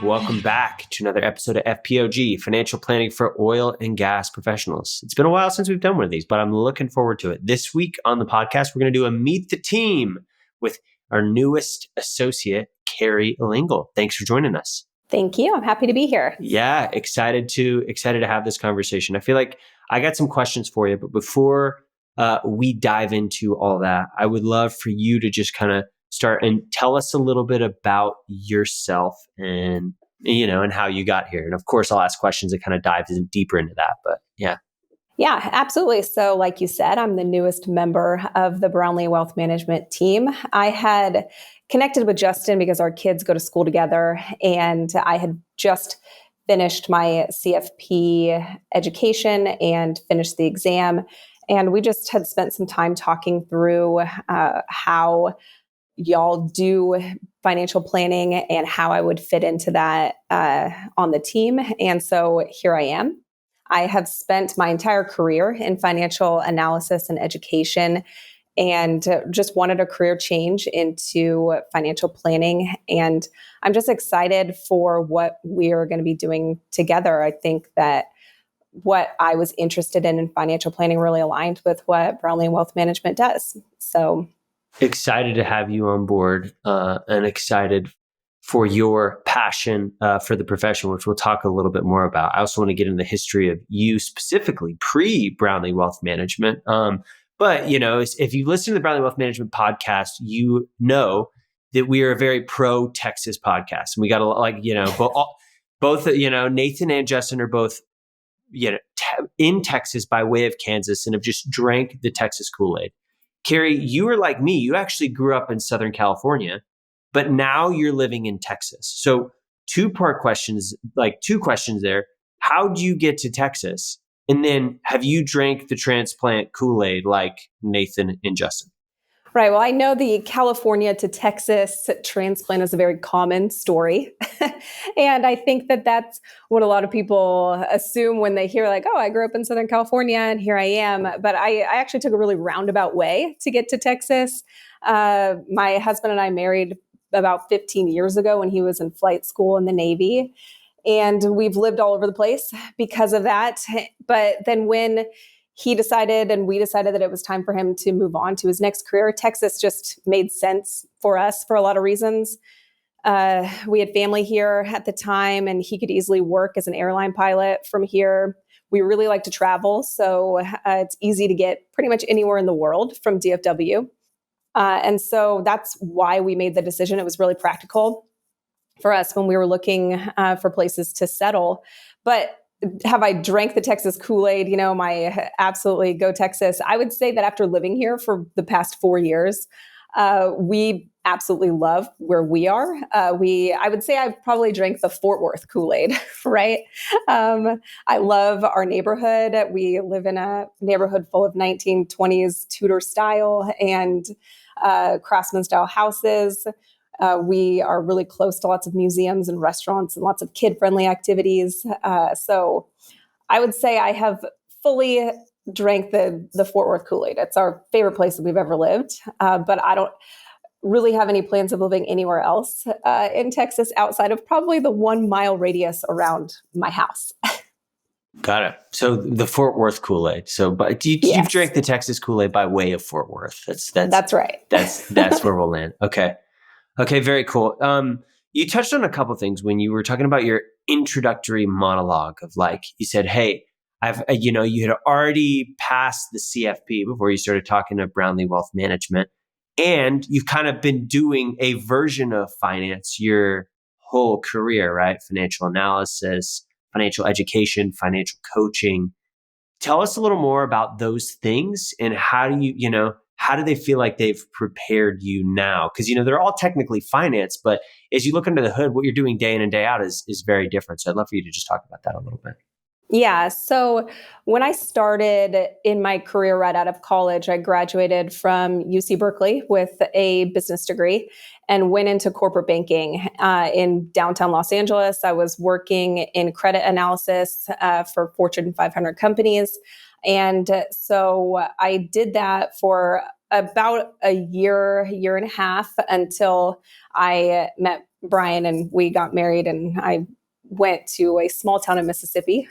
Welcome back to another episode of FPOG, Financial Planning for Oil and Gas Professionals. It's been a while since we've done one of these, but I'm looking forward to it. This week on the podcast, we're going to do a Meet the Team with our newest associate, Cari Lingle. Thanks for joining us. Thank you. I'm happy to be here. Yeah, excited to have this conversation. I feel like I got some questions for you, but before we dive into all that, I would love for you to just kind of start and tell us a little bit about yourself and, and how you got here. And of course, I'll ask questions that kind of dive deeper into that, but yeah. Yeah, absolutely. So like you said, I'm the newest member of the Brownlee Wealth Management team. I had connected with Justin because our kids go to school together, and I had just finished my CFP education and finished the exam. And we just had spent some time talking through how y'all do financial planning and how I would fit into that on the team. And so here I am. I have spent my entire career in financial analysis and education, and just wanted a career change into financial planning. And I'm just excited for what we are going to be doing together. I think that what I was interested in financial planning really aligned with what Brownlee Wealth Management does. So excited to have you on board and excited for your passion for the profession, which we'll talk a little bit more about. I also want to get into the history of you specifically pre-Brownlee Wealth Management. But, if you listen to the Brownlee Wealth Management podcast, you know that we are a very pro-Texas podcast. And we got both Nathan and Justin are both, in Texas by way of Kansas and have just drank the Texas Kool-Aid. Cari, you are like me. You actually grew up in Southern California, but now you're living in Texas. So two questions there. How do you get to Texas? And then have you drank the transplant Kool-Aid like Nathan and Justin? Right. Well, I know the California to Texas transplant is a very common story. And I think that that's what a lot of people assume when they hear like, oh, I grew up in Southern California and here I am. But I actually took a really roundabout way to get to Texas. My husband and I married about 15 years ago when he was in flight school in the Navy. And we've lived all over the place because of that. But then when he decided and we decided that it was time for him to move on to his next career, Texas just made sense for us for a lot of reasons. We had family here at the time, and he could easily work as an airline pilot from here. We really like to travel, so it's easy to get pretty much anywhere in the world from DFW. And so that's why we made the decision. It was really practical for us when we were looking for places to settle. But have I drank the Texas Kool-Aid? My absolutely go Texas. I would say that after living here for the past 4 years, we absolutely love where we are. I would say I've probably drank the Fort Worth Kool-Aid, right? I love our neighborhood. We live in a neighborhood full of 1920s Tudor style and Craftsman style houses. We are really close to lots of museums and restaurants and lots of kid-friendly activities. So I would say I have fully drank the Fort Worth Kool-Aid. It's our favorite place that we've ever lived. But I don't really have any plans of living anywhere else in Texas outside of probably the 1 mile radius around my house. Got it. So the Fort Worth Kool-Aid. But you've drank the Texas Kool-Aid by way of Fort Worth. That's right. That's where we'll land. Okay, very cool. You touched on a couple things when you were talking about your introductory monologue of you said, hey, you had already passed the CFP before you started talking to Brownlee Wealth Management, and you've kind of been doing a version of finance your whole career, right? Financial analysis, financial education, financial coaching. Tell us a little more about those things and how do they feel like they've prepared you now? Because, they're all technically finance, but as you look under the hood, what you're doing day in and day out is very different. So I'd love for you to just talk about that a little bit. Yeah. So when I started in my career right out of college, I graduated from UC Berkeley with a business degree and went into corporate banking in downtown Los Angeles. I was working in credit analysis for Fortune 500 companies. And so I did that for about a year and a half until I met Brian and we got married, and I went to a small town in Mississippi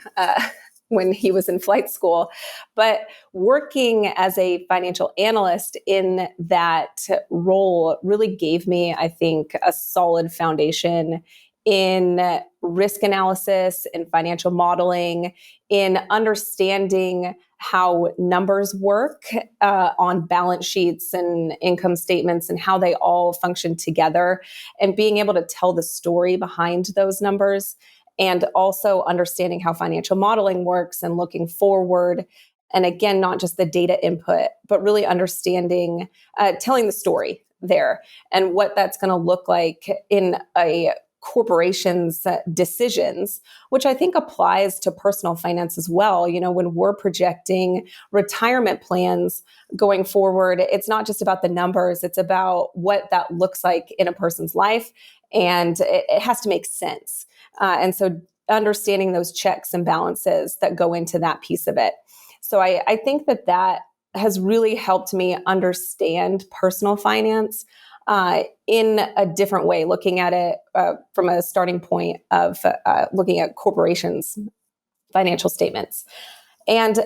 when he was in flight school. But working as a financial analyst in that role really gave me, I think, a solid foundation in risk analysis, in financial modeling, in understanding how numbers work on balance sheets and income statements and how they all function together, and being able to tell the story behind those numbers, and also understanding how financial modeling works and looking forward. And again, not just the data input, but really understanding, telling the story there and what that's going to look like in a corporation's decisions, which I think applies to personal finance as well. You know, when we're projecting retirement plans going forward, it's not just about the numbers, it's about what that looks like in a person's life. And it has to make sense. And so understanding those checks and balances that go into that piece of it. So I think that has really helped me understand personal finance in a different way, looking at it from a starting point of looking at corporations' financial statements. And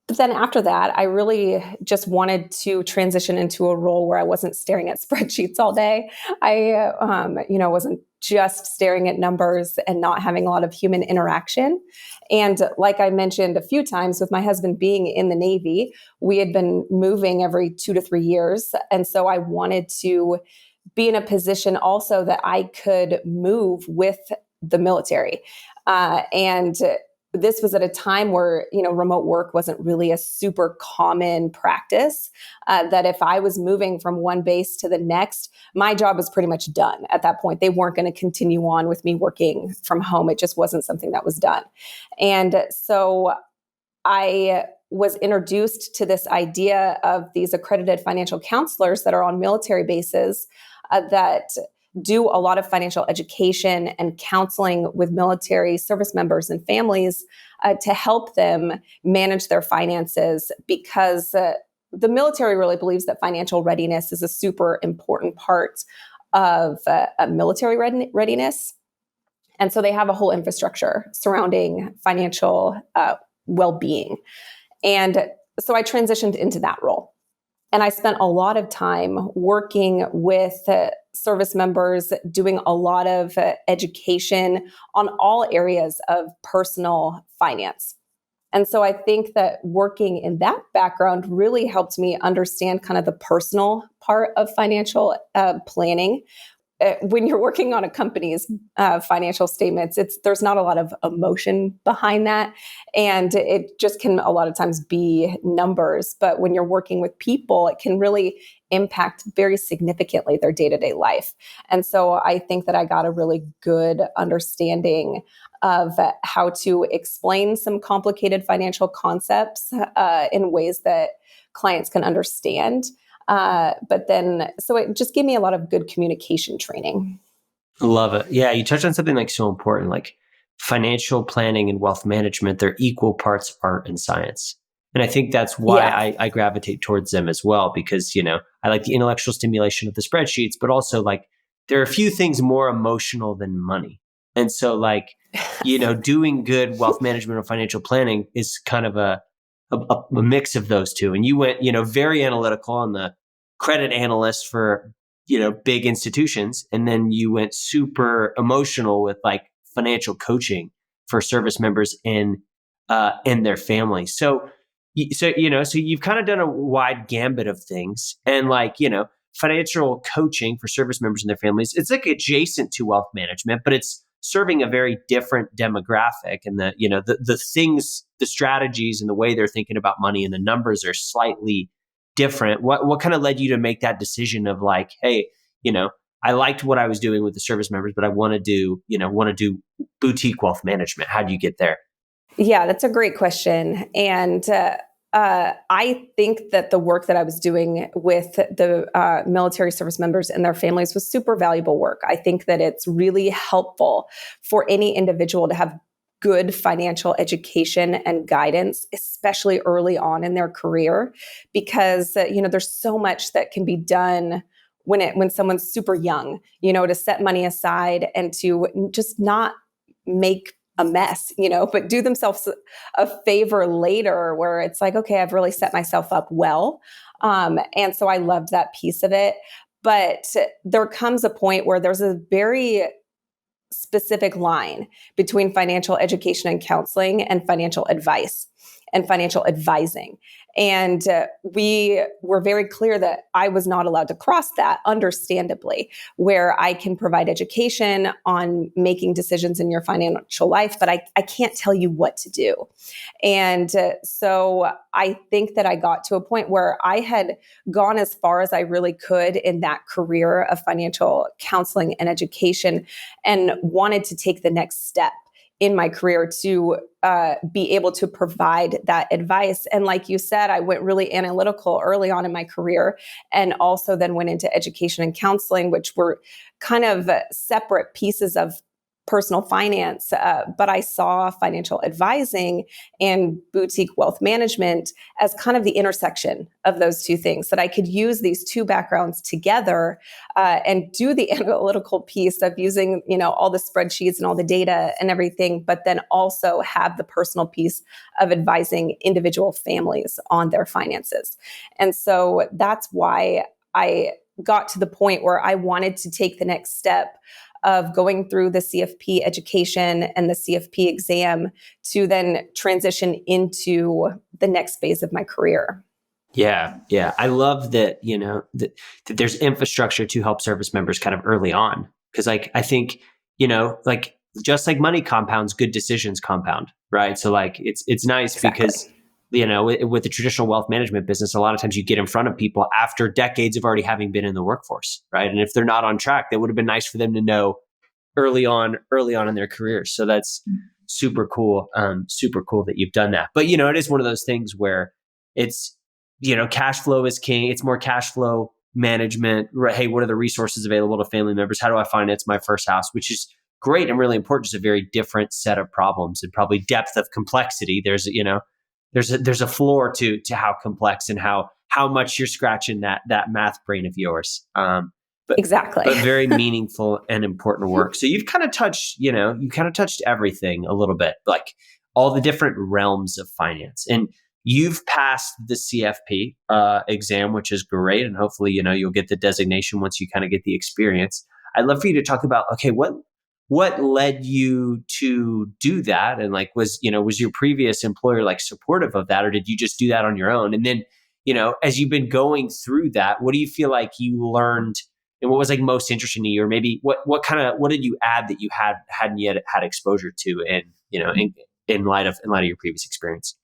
then after that, I really just wanted to transition into a role where I wasn't staring at spreadsheets all day. I, wasn't just staring at numbers and not having a lot of human interaction. And like I mentioned a few times, with my husband being in the Navy, we had been moving every 2 to 3 years. And so I wanted to be in a position also that I could move with the military. And this was at a time where, remote work wasn't really a super common practice, that if I was moving from one base to the next, my job was pretty much done at that point. They weren't going to continue on with me working from home. It just wasn't something that was done. And so I was introduced to this idea of these accredited financial counselors that are on military bases that do a lot of financial education and counseling with military service members and families to help them manage their finances, because the military really believes that financial readiness is a super important part of military readiness. And so they have a whole infrastructure surrounding financial well-being. And so I transitioned into that role. And I spent a lot of time working with service members, doing a lot of education on all areas of personal finance. And so I think that working in that background really helped me understand kind of the personal part of financial planning. When you're working on a company's financial statements, there's not a lot of emotion behind that. And it just can a lot of times be numbers. But when you're working with people, it can really impact very significantly their day-to-day life. And so I think that I got a really good understanding of how to explain some complicated financial concepts in ways that clients can understand. So it just gave me a lot of good communication training. Love it. Yeah. You touched on something like so important, like financial planning and wealth management. They're equal parts art and science. And I think that's why I gravitate towards them as well, because, I like the intellectual stimulation of the spreadsheets, but also like there are a few things more emotional than money. And so doing good wealth management or financial planning is kind of a mix of those two. And you went, very analytical on the credit analyst for, big institutions. And then you went super emotional with like financial coaching for service members and their families. So you've kind of done a wide gambit of things, and financial coaching for service members and their families, it's like adjacent to wealth management, but it's serving a very different demographic, and the things, the strategies and the way they're thinking about money and the numbers are slightly different. What kind of led you to make that decision of like, hey, I liked what I was doing with the service members, but I want to do boutique wealth management. How do you get there? Yeah, that's a great question. And I think that the work that I was doing with the military service members and their families was super valuable work. I think that it's really helpful for any individual to have good financial education and guidance, especially early on in their career, because there's so much that can be done when someone's super young, to set money aside and to just not make a mess, but do themselves a favor later, where it's like, okay, I've really set myself up well. And so I loved that piece of it. But there comes a point where there's a very specific line between financial education and counseling and financial advice and financial advising. And we were very clear that I was not allowed to cross that, understandably, where I can provide education on making decisions in your financial life, but I can't tell you what to do. And so I think that I got to a point where I had gone as far as I really could in that career of financial counseling and education, and wanted to take the next step in my career to be able to provide that advice. And like you said, I went really analytical early on in my career, and also then went into education and counseling, which were kind of separate pieces of personal finance. But I saw financial advising and boutique wealth management as kind of the intersection of those two things, that I could use these two backgrounds together and do the analytical piece of using, all the spreadsheets and all the data and everything, but then also have the personal piece of advising individual families on their finances. And so that's why I got to the point where I wanted to take the next step of going through the CFP education and the CFP exam to then transition into the next phase of my career. Yeah. I love that, that there's infrastructure to help service members kind of early on. Because I think, just like money compounds, good decisions compound, right? So it's nice. Exactly. Because, with the traditional wealth management business, a lot of times you get in front of people after decades of already having been in the workforce, right? And if they're not on track, that would have been nice for them to know early on in their careers. So that's super cool. Super cool that you've done that. But, it is one of those things where it's, cash flow is king. It's more cash flow management, right? Hey, what are the resources available to family members? How do I finance my first house? Which is great and really important. Just a very different set of problems and probably depth of complexity. There's a floor to how complex and how much you're scratching that math brain of yours. Exactly. But very meaningful and important work. So you've kind of touched everything a little bit, like all the different realms of finance. And you've passed the CFP exam, which is great. And hopefully, you'll get the designation once you kind of get the experience. I'd love for you to talk about, okay, what led you to do that? And was your previous employer supportive of that, or did you just do that on your own? And then, as you've been going through that, what do you feel like you learned, and what was most interesting to you, or maybe what did you add that you hadn't yet had exposure to in light of your previous experience?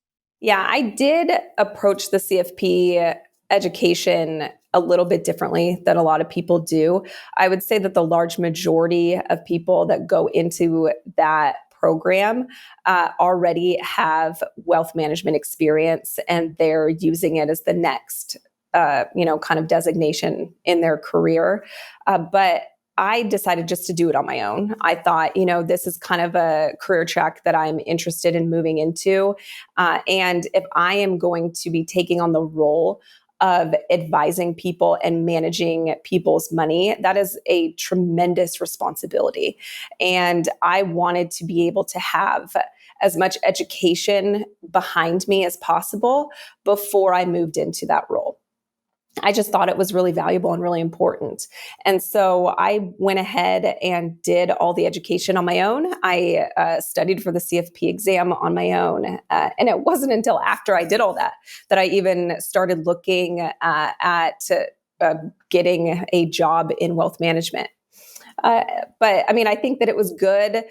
Yeah, I did approach the CFP education a little bit differently than a lot of people do. I would say that the large majority of people that go into that program already have wealth management experience, and they're using it as the next, kind of designation in their career. But I decided just to do it on my own. I thought, this is kind of a career track that I'm interested in moving into. And if I am going to be taking on the role of advising people and managing people's money, that is a tremendous responsibility. And I wanted to be able to have as much education behind me as possible before I moved into that role. I just thought it was really valuable and really important. And so I went ahead and did all the education on my own. I studied for the CFP exam on my own. And it wasn't until after I did all that I even started looking at getting a job in wealth management. But I mean, I think that it was good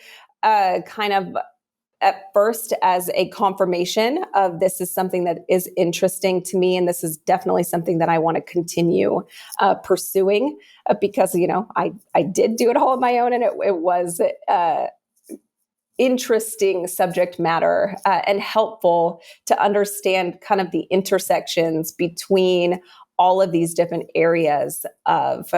kind of at first as a confirmation of this is something that is interesting to me. And this is definitely something that I want to continue pursuing because, I did do it all on my own, and it was interesting subject matter and helpful to understand kind of the intersections between all of these different areas of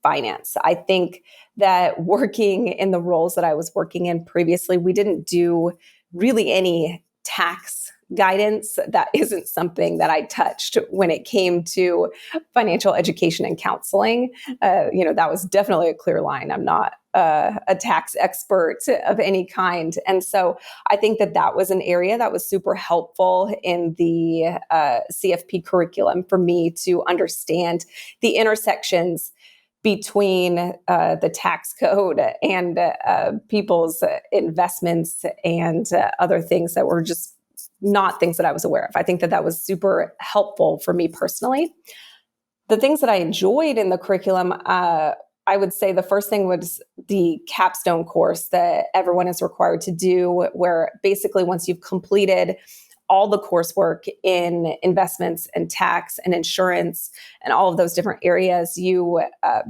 finance. I think that working in the roles that I was working in previously, we didn't do really any tax guidance. That isn't something that I touched when it came to financial education and counseling. That was definitely a clear line. I'm not a tax expert of any kind. And so I think that was an area that was super helpful in the CFP curriculum for me to understand the intersections between the tax code and people's investments and other things that were just not things that I was aware of. I think that was super helpful for me personally. The things that I enjoyed in the curriculum, I would say the first thing was the capstone course that everyone is required to do, where basically once you've completed all the coursework in investments and tax and insurance and all of those different areas, you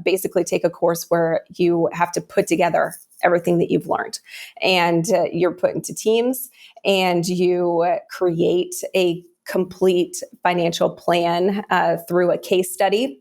basically take a course where you have to put together everything that you've learned. And you're put into teams and you create a complete financial plan through a case study.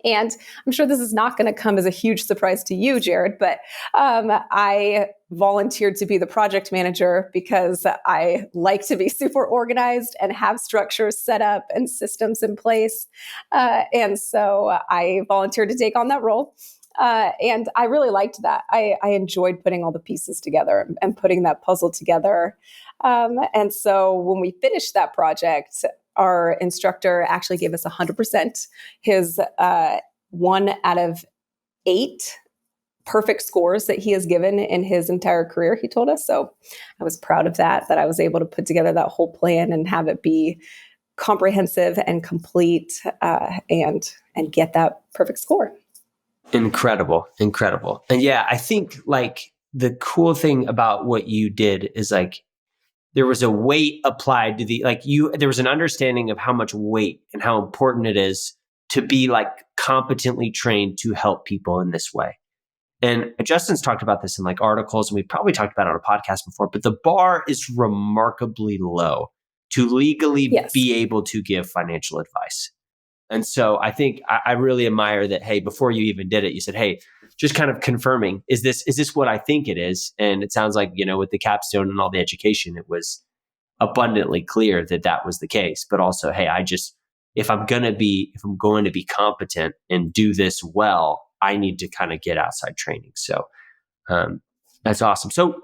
And I'm sure this is not going to come as a huge surprise to you, Jared, but I volunteered to be the project manager because I like to be super organized and have structures set up and systems in place. And so I volunteered to take on that role. And I really liked that. I enjoyed putting all the pieces together and putting that puzzle together. And so when we finished that project, our instructor actually gave us 100%. His 1 out of 8 perfect scores that he has given in his entire career, he told us. So I was proud of that I was able to put together that whole plan and have it be comprehensive and complete and get that perfect score. Incredible. And yeah, I think like the cool thing about what you did is like there was a weight applied to there was an understanding of how much weight and how important it is to be like competently trained to help people in this way. And Justin's talked about this in like articles, and we've probably talked about it on a podcast before, but the bar is remarkably low to legally be able to give financial advice. And so I think I really admire that, hey, before you even did it, you said, hey, just kind of confirming, is this what I think it is? And it sounds like, with the capstone and all the education, it was abundantly clear that was the case. But also, hey, if I'm going to be competent and do this well, I need to kind of get outside training. So that's awesome. So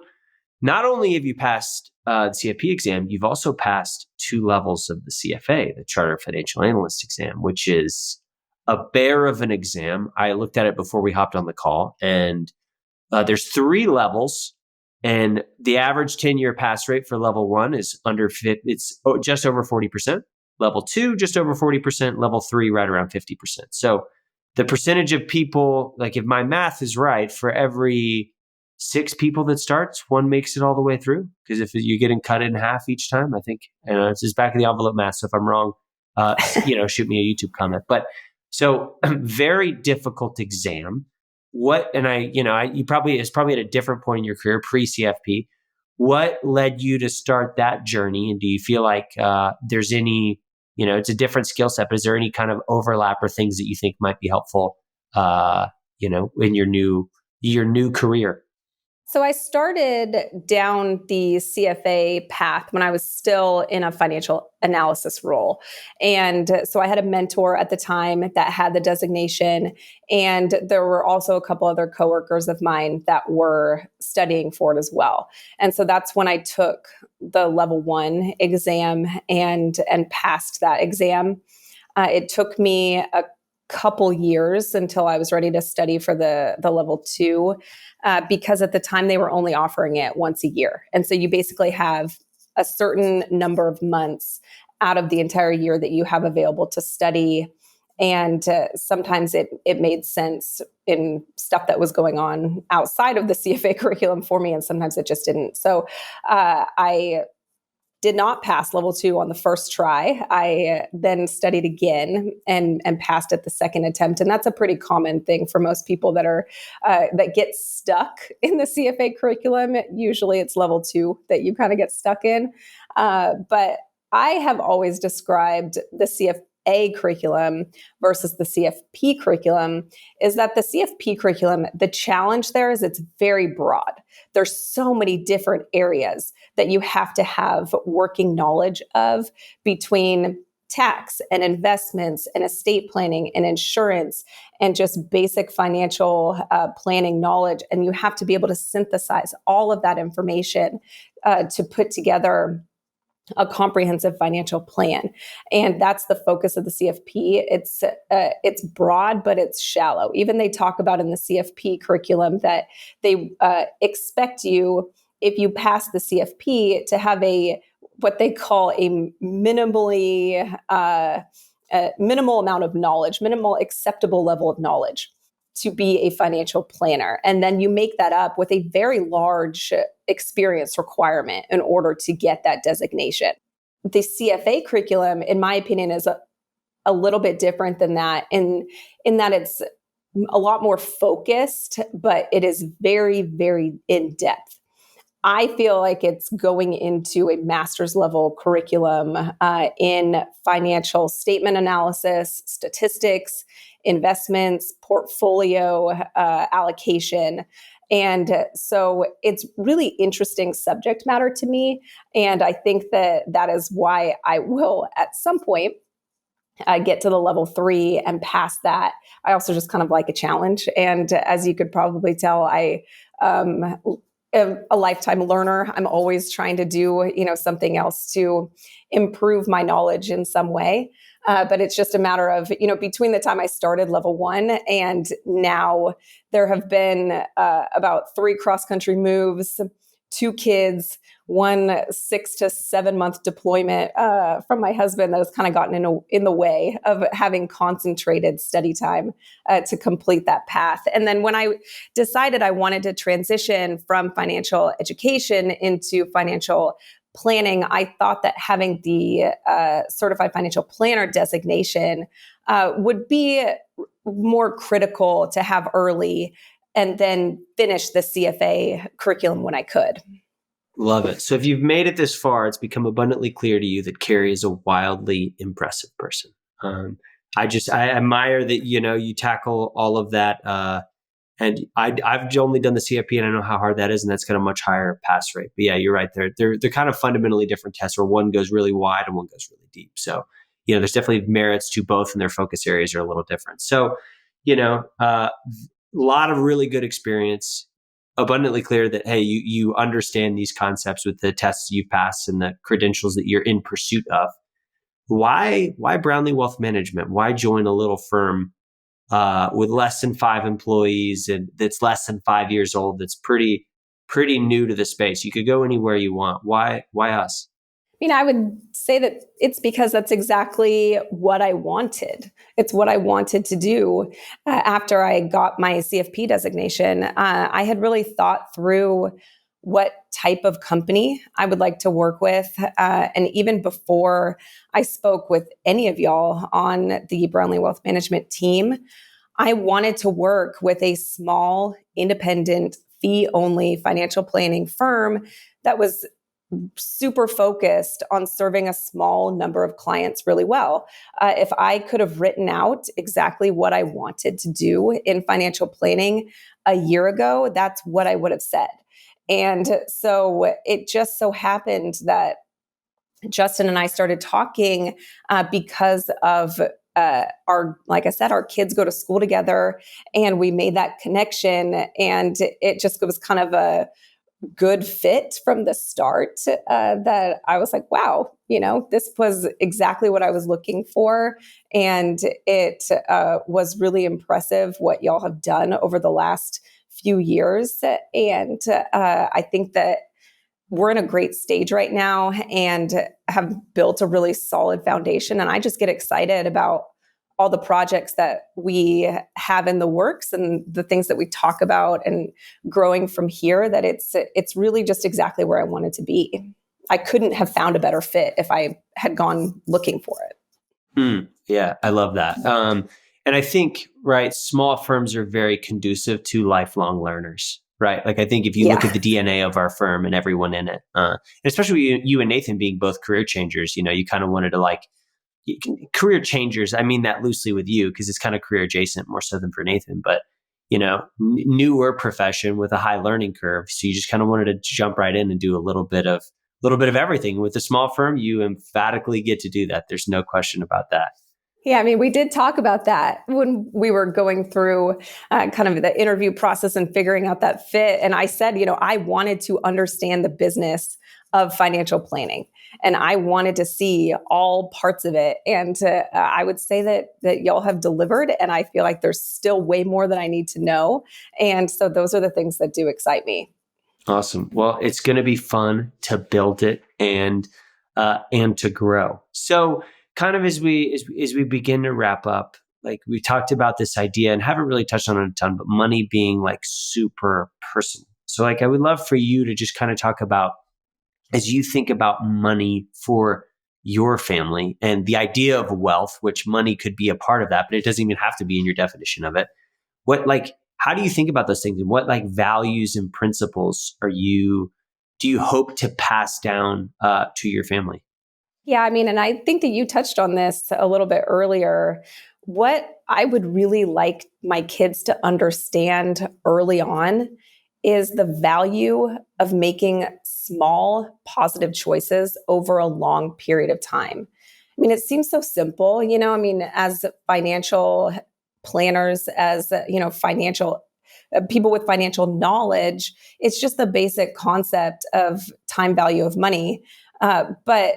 not only have you passed the CFP exam, you've also passed 2 levels of the CFA, the Chartered Financial Analyst exam, which is a bear of an exam. I looked at it before we hopped on the call, and there's 3 levels, and the average 10-year pass rate for level 1 is it's just over 40%. Level 2, just over 40%. Level 3, right around 50%. So the percentage of people, like if my math is right, for every 6 people that starts, 1 makes it all the way through. Because if you're getting cut in half each time, I think, it's just back of the envelope math. So if I'm wrong, shoot me a YouTube comment. But so very difficult exam. It's probably at a different point in your career, pre-CFP. What led you to start that journey? And do you feel like there's any, it's a different skill set, but is there any kind of overlap or things that you think might be helpful, in your new career? So I started down the CFA path when I was still in a financial analysis role. And so I had a mentor at the time that had the designation. And there were also a couple other coworkers of mine that were studying for it as well. And so that's when I took the level 1 exam and passed that exam. It took me a couple years until I was ready to study for the level 2, because at the time they were only offering it once a year. And so you basically have a certain number of months out of the entire year that you have available to study. And sometimes it made sense in stuff that was going on outside of the CFA curriculum for me, and sometimes it just didn't. So I did not pass level 2 on the first try. I then studied again and passed at the second attempt. And that's a pretty common thing for most people that get stuck in the CFA curriculum. Usually it's level 2 that you kind of get stuck in. But I have always described the CFA curriculum versus the CFP curriculum is that the CFP curriculum, the challenge there is it's very broad. There's so many different areas that you have to have working knowledge of between tax and investments and estate planning and insurance and just basic financial planning knowledge. And you have to be able to synthesize all of that information to put together a comprehensive financial plan. And that's the focus of the CFP. It's broad, but it's shallow. Even they talk about in the CFP curriculum that they expect you, if you pass the CFP, to have what they call a minimal amount of knowledge, minimal acceptable level of knowledge to be a financial planner. And then you make that up with a very large experience requirement in order to get that designation. The CFA curriculum, in my opinion, is a little bit different than that in that it's a lot more focused, but it is very, very in-depth. I feel like it's going into a master's level curriculum in financial statement analysis, statistics, investments, portfolio allocation. And so it's really interesting subject matter to me. And I think that is why I will at some point get to the level 3 and pass that. I also just kind of like a challenge. And as you could probably tell, I am a lifetime learner. I'm always trying to do, something else to improve my knowledge in some way. But it's just a matter of, between the time I started level 1 and now, there have been about 3 cross-country moves, 2 kids, 1 6 to 7 month deployment from my husband that has kind of gotten in the way of having concentrated study time to complete that path. And then when I decided I wanted to transition from financial education into financial planning, I thought that having the certified financial planner designation would be more critical to have early and then finish the CFA curriculum when I could. Love it. So if you've made it this far, it's become abundantly clear to you that Cari is a wildly impressive person. I admire that, you tackle all of that. And I've only done the CFP and I know how hard that is. And that's got a much higher pass rate. But yeah, you're right. They're kind of fundamentally different tests where one goes really wide and one goes really deep. So, there's definitely merits to both and their focus areas are a little different. So, a lot of really good experience. Abundantly clear that, hey, you understand these concepts with the tests you've passed and the credentials that you're in pursuit of. Why Brownlee Wealth Management? Why join a little firm with less than 5 employees and that's less than 5 years old? That's pretty new to the space. You could go anywhere you want. Why us? I would say that it's because that's exactly what I wanted. It's what I wanted to do after I got my CFP designation. I had really thought through what type of company I would like to work with. And even before I spoke with any of y'all on the Brownlee Wealth Management team, I wanted to work with a small, independent, fee-only financial planning firm that was super focused on serving a small number of clients really well. If I could have written out exactly what I wanted to do in financial planning a year ago, that's what I would have said. And so it just so happened that Justin and I started talking because of like I said, our kids go to school together and we made that connection, and it just was kind of a good fit from the start that I was like, wow, this was exactly what I was looking for. And it was really impressive what y'all have done over the last few years. And I think that we're in a great stage right now and have built a really solid foundation. And I just get excited about all the projects that we have in the works and the things that we talk about and growing from here, that it's really just exactly where I wanted to be. I couldn't have found a better fit if I had gone looking for it. Yeah, I love that. And I think, right, small firms are very conducive to lifelong learners, right? Like, I think if you look at the DNA of our firm and everyone in it, and especially you and Nathan being both career changers, you kind of wanted to career changers, I mean that loosely with you because it's kind of career adjacent more so than for Nathan, but newer profession with a high learning curve. So you just kind of wanted to jump right in and do a little bit of everything. With a small firm, you emphatically get to do that. There's no question about that. Yeah, I mean, we did talk about that when we were going through kind of the interview process and figuring out that fit. And I said, I wanted to understand the business of financial planning, and I wanted to see all parts of it. And I would say that y'all have delivered, and I feel like there's still way more that I need to know. And so those are the things that do excite me. Awesome. Well, it's going to be fun to build it and to grow. So, kind of as we begin to wrap up, like we talked about this idea and haven't really touched on it a ton, but money being like super personal. So, like I would love for you to just kind of talk about, as you think about money for your family and the idea of wealth, which money could be a part of that, but it doesn't even have to be in your definition of it. How do you think about those things, and what like values and principles do you hope to pass down to your family? Yeah, I mean, and I think that you touched on this a little bit earlier. What I would really like my kids to understand early on is the value of making small positive choices over a long period of time. I mean, it seems so simple, I mean, as financial planners, as, financial people with financial knowledge, it's just the basic concept of time value of money. But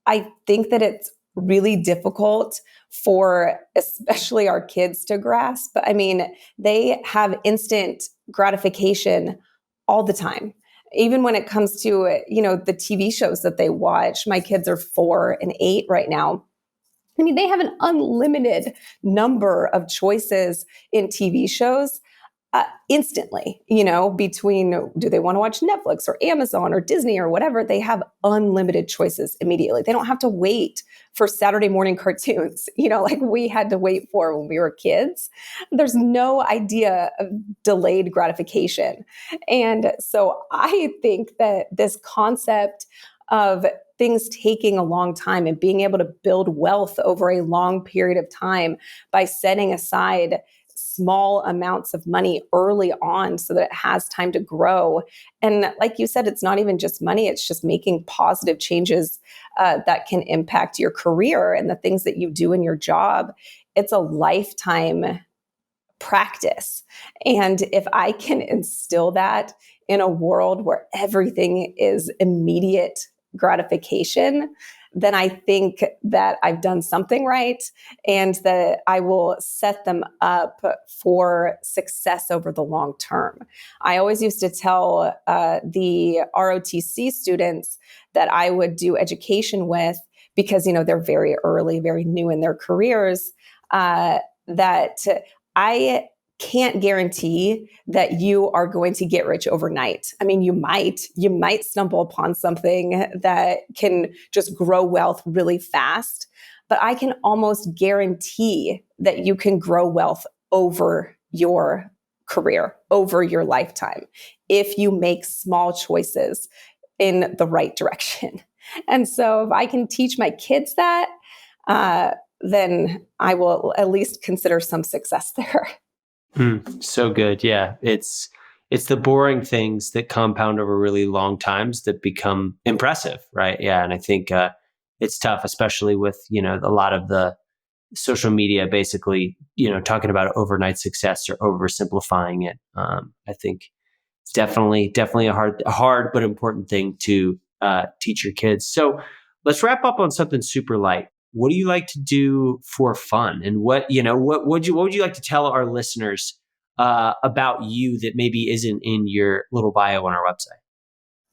I think that it's really difficult for especially our kids to grasp. I mean, they have instant gratification all the time. Even when it comes to, the TV shows that they watch. My kids are 4 and 8 right now. I mean, they have an unlimited number of choices in TV shows. Instantly, between do they want to watch Netflix or Amazon or Disney or whatever, they have unlimited choices immediately. They don't have to wait for Saturday morning cartoons, like we had to wait for when we were kids. There's no idea of delayed gratification. And so I think that this concept of things taking a long time and being able to build wealth over a long period of time by setting aside small amounts of money early on so that it has time to grow. And like you said, it's not even just money, it's just making positive changes that can impact your career and the things that you do in your job. It's a lifetime practice. And if I can instill that in a world where everything is immediate gratification, then I think that I've done something right and that I will set them up for success over the long term. I always used to tell the ROTC students that I would do education with, because, they're very early, very new in their careers, that I can't guarantee that you are going to get rich overnight. I mean, you might stumble upon something that can just grow wealth really fast, but I can almost guarantee that you can grow wealth over your career, over your lifetime, if you make small choices in the right direction. And so if I can teach my kids that, then I will at least consider some success there. So good. Yeah. It's the boring things that compound over really long times that become impressive. Right. Yeah. And I think, it's tough, especially with, a lot of the social media, basically, talking about overnight success or oversimplifying it. I think it's definitely a hard, but important thing to, teach your kids. So let's wrap up on something super light. What do you like to do for fun? And what would you like to tell our listeners about you that maybe isn't in your little bio on our website?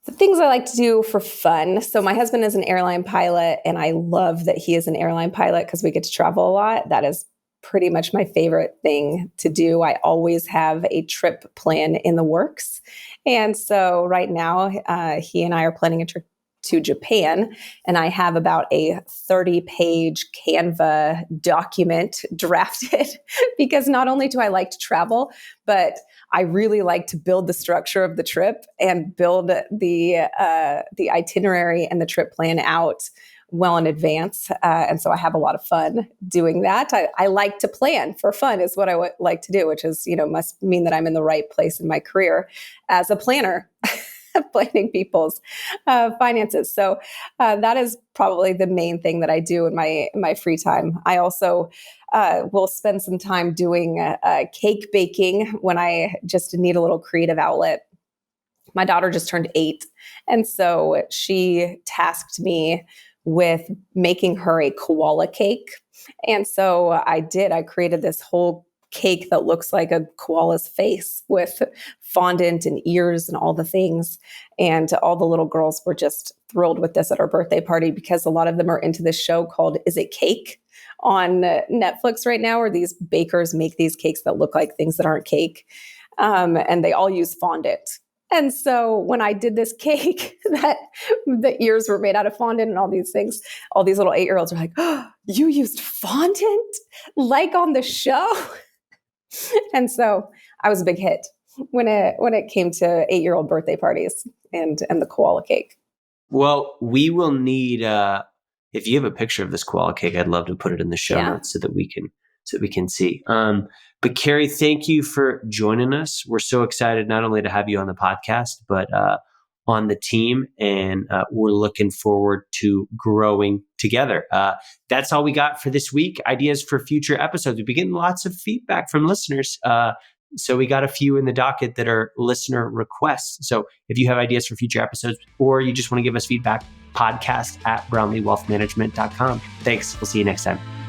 The things I like to do for fun. So my husband is an airline pilot, and I love that he is an airline pilot because we get to travel a lot. That is pretty much my favorite thing to do. I always have a trip plan in the works. And so right now, he and I are planning a trip to Japan, and I have about a 30-page Canva document drafted because not only do I like to travel, but I really like to build the structure of the trip and build the itinerary and the trip plan out well in advance. And so I have a lot of fun doing that. I like to plan for fun is what I like to do, which is, must mean that I'm in the right place in my career as a planner. Planning people's finances. So that is probably the main thing that I do in my free time. I also will spend some time doing cake baking when I just need a little creative outlet. My daughter just turned 8, and so she tasked me with making her a koala cake. And so I created this whole cake that looks like a koala's face with fondant and ears and all the things. And all the little girls were just thrilled with this at our birthday party because a lot of them are into this show called Is It Cake on Netflix right now, where these bakers make these cakes that look like things that aren't cake. And they all use fondant. And so when I did this cake that the ears were made out of fondant and all these things, all these little 8-year-olds are like, oh, you used fondant like on the show? And so I was a big hit when it came to 8-year-old birthday parties and the koala cake. Well, we will need, if you have a picture of this koala cake, I'd love to put it in the show notes so that we can see. But Cari, thank you for joining us. We're so excited not only to have you on the podcast, but on the team. And we're looking forward to growing together. That's all we got for this week. Ideas for future episodes. We've been getting lots of feedback from listeners. So we got a few in the docket that are listener requests. So if you have ideas for future episodes or you just want to give us feedback, podcast@brownleewealthmanagement.com. Thanks. We'll see you next time.